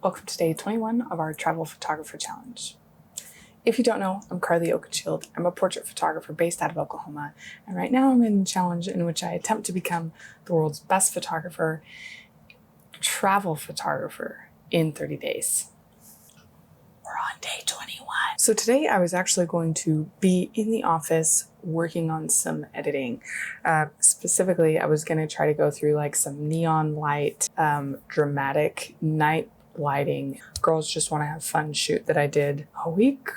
Welcome to day 21 of our Travel Photographer Challenge. If you don't know, I'm Carly Oakenshield. I'm a portrait photographer based out of Oklahoma, and right now I'm in a challenge in which I attempt to become the world's best photographer, travel photographer, in 30 days. We're on day 21. So today I was actually going to be in the office working on some editing. Specifically, I was going to try to go through like some neon light, dramatic night lighting. Girls Just Want to Have Fun shoot that I did a week,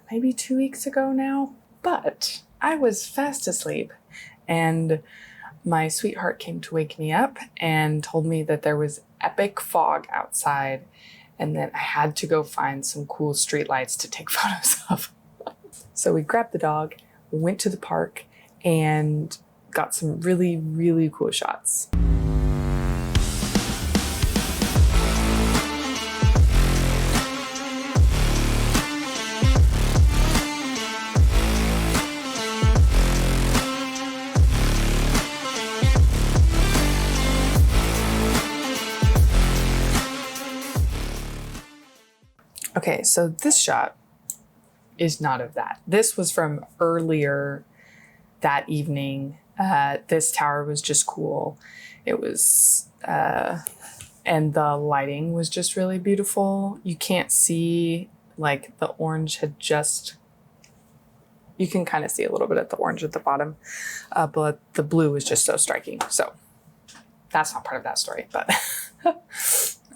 maybe 2 weeks ago now. But I was fast asleep and my sweetheart came to wake me up and told me that there was epic fog outside and that I had to go find some cool streetlights to take photos of. So we grabbed the dog, went to the park, and got some really, really cool shots. Okay, so this shot is not of that. This was from earlier that evening. This tower was just cool. It was, and the lighting was just really beautiful. You can't see, like the orange had just, you can kind of see a little bit of the orange at the bottom, but the blue was just so striking. So that's not part of that story, but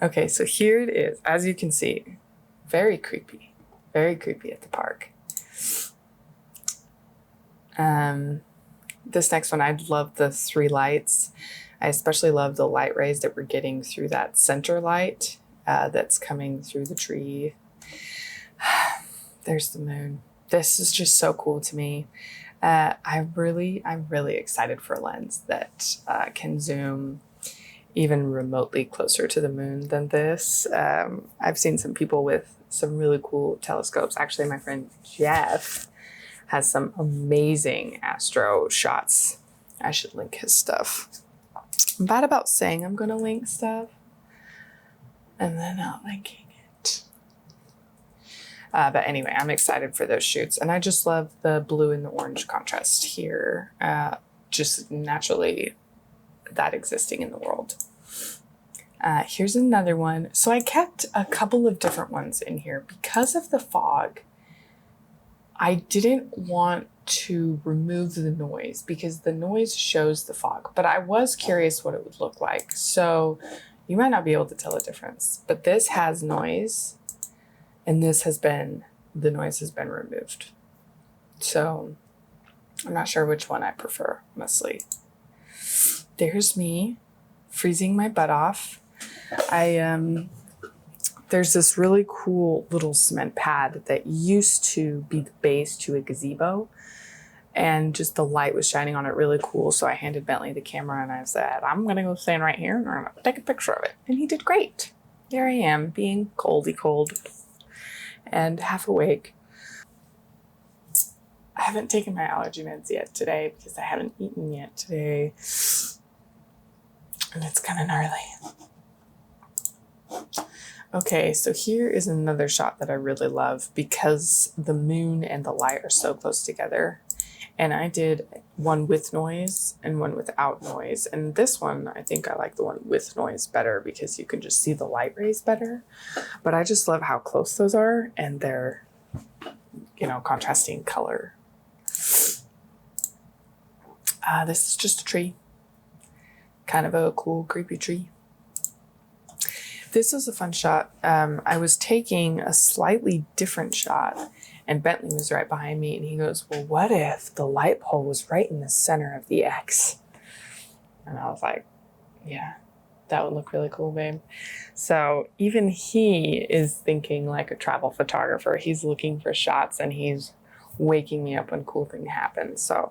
okay, so here it is. As you can see, very creepy at the park. This next one, I love the three lights. I especially love the light rays that we're getting through that center light that's coming through the tree. There's the moon. This is just so cool to me. I'm really excited for a lens that can zoom even remotely closer to the moon than this. I've seen some people with some really cool telescopes. Actually, my friend Jeff has some amazing astro shots. I should link his stuff. I'm bad about saying I'm gonna link stuff and then not linking it. But anyway, I'm excited for those shoots. And I just love the blue and the orange contrast here. Just naturally that existing in the world. Here's another one. So I kept a couple of different ones in here because of the fog. I didn't want to remove the noise because the noise shows the fog, but I was curious what it would look like. So you might not be able to tell the difference, but this has noise and the noise has been removed. So I'm not sure which one I prefer, honestly. There's me freezing my butt off. There's this really cool little cement pad that used to be the base to a gazebo, and just the light was shining on it really cool. So I handed Bentley the camera and I said, I'm gonna go stand right here and I'm gonna take a picture of it. And he did great. Here I am being cold and half awake. I haven't taken my allergy meds yet today because I haven't eaten yet today. And it's kind of gnarly. Okay, so here is another shot that I really love because the moon and the light are so close together. And I did one with noise and one without noise. And this one, I think I like the one with noise better because you can just see the light rays better. But I just love how close those are and they're, contrasting color. This is just a tree. Kind of a cool, creepy tree. This was a fun shot. I was taking a slightly different shot and Bentley was right behind me and he goes, well, what if the light pole was right in the center of the X? And I was like, yeah, that would look really cool, babe. So even he is thinking like a travel photographer. He's looking for shots and he's waking me up when cool things happen. So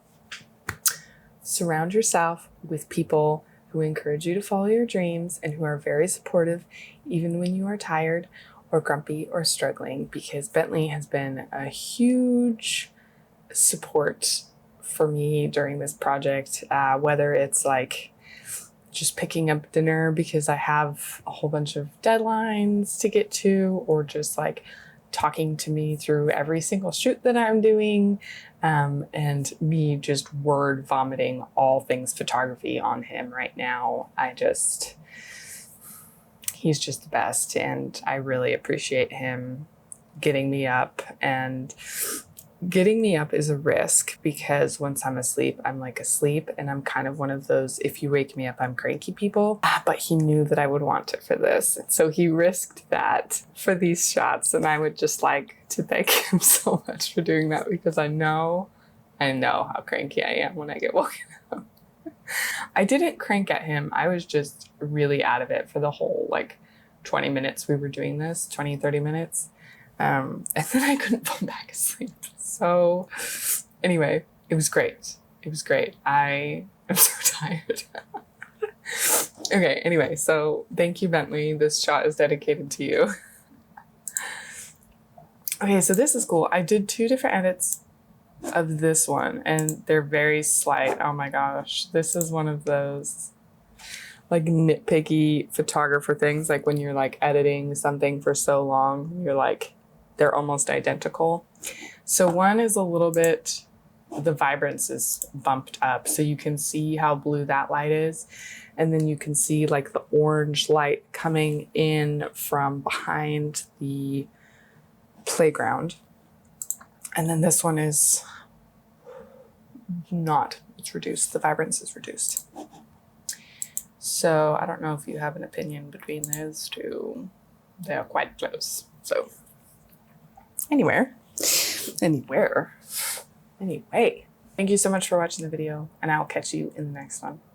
surround yourself with people who encourage you to follow your dreams and who are very supportive even when you are tired or grumpy or struggling, because Bentley has been a huge support for me during this project, whether it's like just picking up dinner because I have a whole bunch of deadlines to get to, or just like talking to me through every single shoot that I'm doing, and me just word vomiting all things photography on him right now. He's just the best, and I really appreciate him getting me up. And getting me up is a risk because once I'm asleep, I'm like asleep, and I'm kind of one of those, if you wake me up, I'm cranky people. But he knew that I would want it for this. So he risked that for these shots, and I would just like to thank him so much for doing that, because I know how cranky I am when I get woken up. I didn't crank at him. I was just really out of it for the whole like 20 minutes we were doing this, 20, 30 minutes. And then I couldn't fall back asleep. So anyway, it was great. It was great. I am so tired. Okay, anyway, so thank you, Bentley. This shot is dedicated to you. Okay, so this is cool. I did 2 different edits of this one, and they're very slight. Oh my gosh, this is one of those like nitpicky photographer things, like when you're like editing something for so long, you're like, they're almost identical. So one is a little bit, the vibrance is bumped up, so you can see how blue that light is, and then you can see like the orange light coming in from behind the playground. And then this one is not, it's reduced. The vibrance is reduced. So I don't know if you have an opinion between those two. They are quite close. So anyway, thank you so much for watching the video, and I'll catch you in the next one.